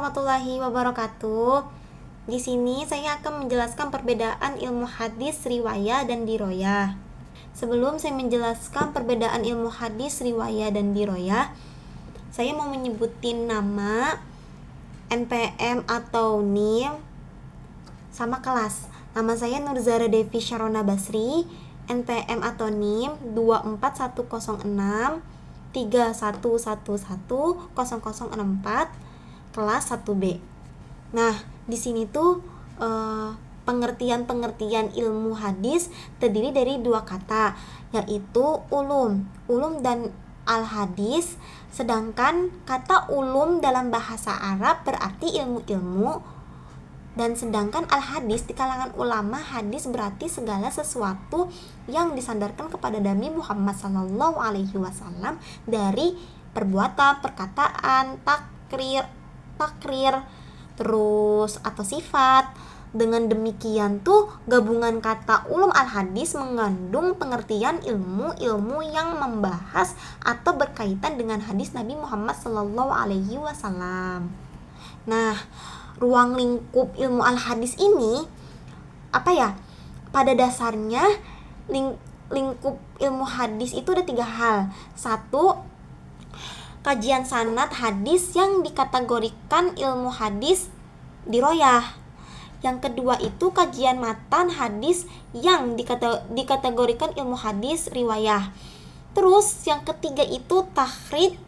warahmatullahi wabarakatuh. Di sini saya akan menjelaskan perbedaan ilmu hadis, riwayah, dan diroyah. Sebelum saya menjelaskan perbedaan ilmu hadis, riwayah, dan diroyah, saya mau menyebutin nama, NPM atau NIM, sama kelas. Nama saya Nurzara Devi Sharona Basri, NPM atau NIM 24106 3111 0064, kelas 1B. Nah, di sini tuh pengertian-pengertian ilmu hadis terdiri dari dua kata, yaitu ulum dan al-hadis. Sedangkan kata ulum dalam bahasa Arab berarti ilmu-ilmu, dan sedangkan al-hadis di kalangan ulama hadis berarti segala sesuatu yang disandarkan kepada Nabi Muhammad SAW dari perbuatan, perkataan, takrir, terus atau sifat. Dengan demikian tuh gabungan kata ulum al-hadis mengandung pengertian ilmu-ilmu yang membahas atau berkaitan dengan hadis Nabi Muhammad SAW. Nah, ruang lingkup ilmu al-hadis ini pada dasarnya lingkup ilmu hadis itu ada 3 hal. 1, kajian sanad hadis yang dikategorikan ilmu hadis diroyah. Yang kedua itu kajian matan hadis yang dikategorikan ilmu hadis riwayah. Terus yang ketiga itu tahrid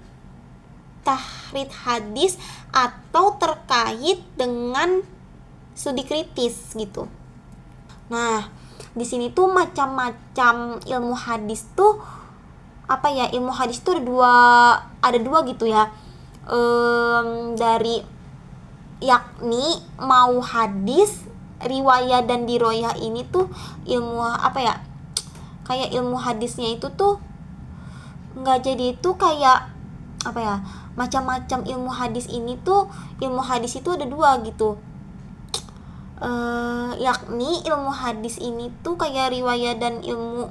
hadis atau terkait dengan studi kritis gitu. Nah, di sini tuh macam-macam ilmu hadis tuh ilmu hadis tuh ada dua gitu ya. Yakni mau hadis, riwayah dan diroyah ini tuh ilmu kayak ilmu hadisnya itu tuh nggak jadi itu kayak macam-macam ilmu hadis ini tuh ilmu hadis itu ada dua gitu. Yakni ilmu hadis ini tuh kayak riwayah dan ilmu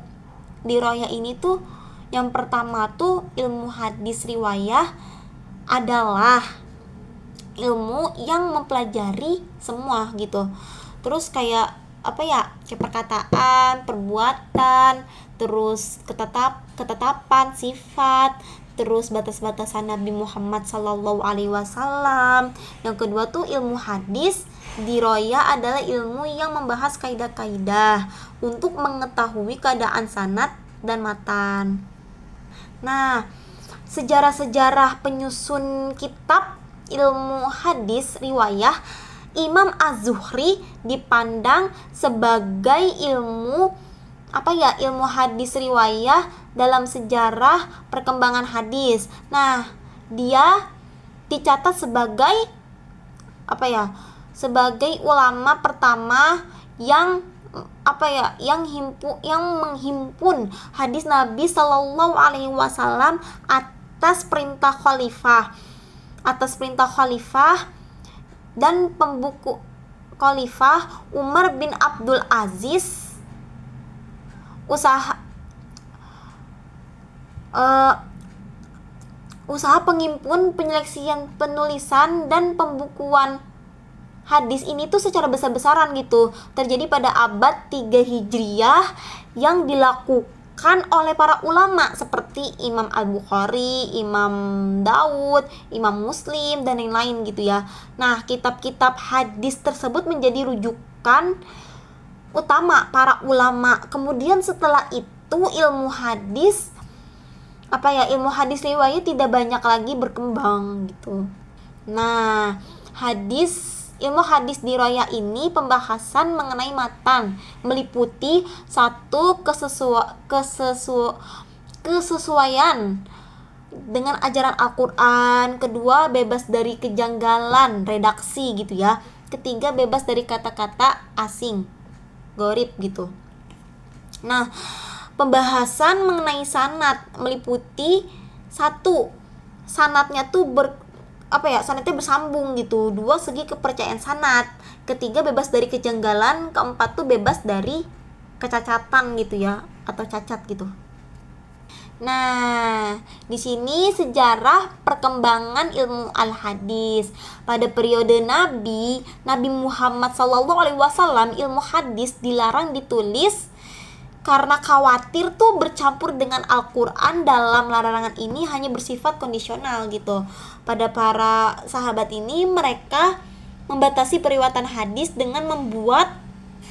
diroyah ini tuh yang pertama tuh ilmu hadis riwayah adalah ilmu yang mempelajari semua gitu. Terus kayak perkataan, perbuatan, terus ketetapan, sifat, terus batas-batasan Nabi Muhammad SAW. Yang kedua tuh ilmu hadis diroyah adalah ilmu yang membahas kaidah-kaidah untuk mengetahui keadaan sanad dan matan. Nah, sejarah-sejarah penyusun kitab ilmu hadis riwayah, Imam Az-Zuhri dipandang sebagai ilmu hadis riwayah dalam sejarah perkembangan hadis. Nah, dia dicatat sebagai sebagai ulama pertama yang menghimpun hadis Nabi SAW atas perintah khalifah dan pembuku khalifah Umar bin Abdul Aziz. Usaha pengimpun, penyeleksian, penulisan dan pembukuan hadis ini tuh secara besar-besaran gitu terjadi pada abad 3 Hijriah yang dilakukan oleh para ulama seperti Imam Al-Bukhari, Imam Daud, Imam Muslim, dan yang lain gitu ya. Nah, kitab-kitab hadis tersebut menjadi rujukan utama para ulama. Kemudian setelah itu ilmu hadis riwayat tidak banyak lagi berkembang gitu. Nah, ilmu hadis diroyah ini pembahasan mengenai matan, meliputi 1, kesesuaian dengan ajaran Al-Quran. 2, bebas dari kejanggalan redaksi gitu ya. 3, bebas dari kata-kata asing, gharib gitu. Nah, pembahasan mengenai sanad meliputi 1, sanadnya tuh sanadnya bersambung gitu. 2, segi kepercayaan sanad. 3, bebas dari kejanggalan. 4 tuh bebas dari kecacatan gitu ya, atau cacat gitu. Nah, di sini sejarah perkembangan ilmu al-hadis. Pada periode Nabi Muhammad SAW, ilmu hadis dilarang ditulis karena khawatir tuh bercampur dengan Al-Quran. Dalam larangan ini hanya bersifat kondisional gitu. Pada para sahabat ini, mereka membatasi periwayatan hadis dengan membuat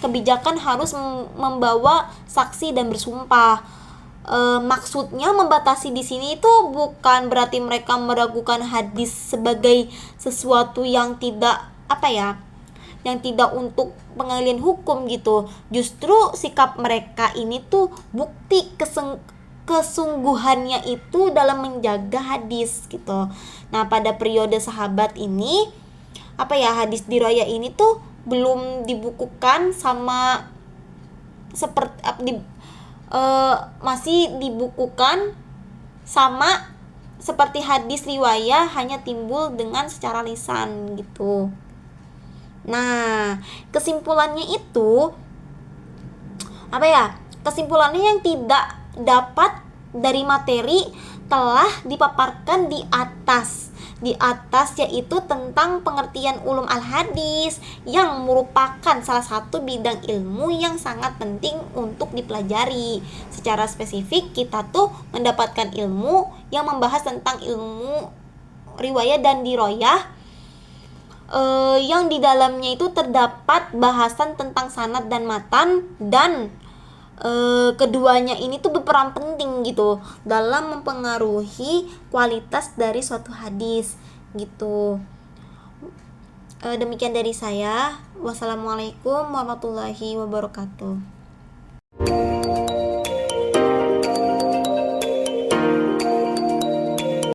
kebijakan harus membawa saksi dan bersumpah. Maksudnya membatasi di sini itu bukan berarti mereka meragukan hadis sebagai sesuatu yang tidak yang tidak untuk pengalian hukum gitu. Justru sikap mereka ini tuh bukti kesungguhannya itu dalam menjaga hadis gitu. Nah, pada periode sahabat ini hadis diraya ini tuh belum dibukukan sama seperti masih dibukukan sama seperti hadis riwayah, hanya timbul dengan secara lisan gitu. Nah, kesimpulannya itu kesimpulannya yang tidak dapat dari materi telah dipaparkan di atas, yaitu tentang pengertian ulum al-hadis yang merupakan salah satu bidang ilmu yang sangat penting untuk dipelajari. Secara spesifik kita tuh mendapatkan ilmu yang membahas tentang ilmu riwayat dan diroyah, yang di dalamnya itu terdapat bahasan tentang sanad dan matan, dan keduanya ini tuh berperan penting gitu dalam mempengaruhi kualitas dari suatu hadis gitu. Demikian dari saya. Wassalamualaikum warahmatullahi wabarakatuh.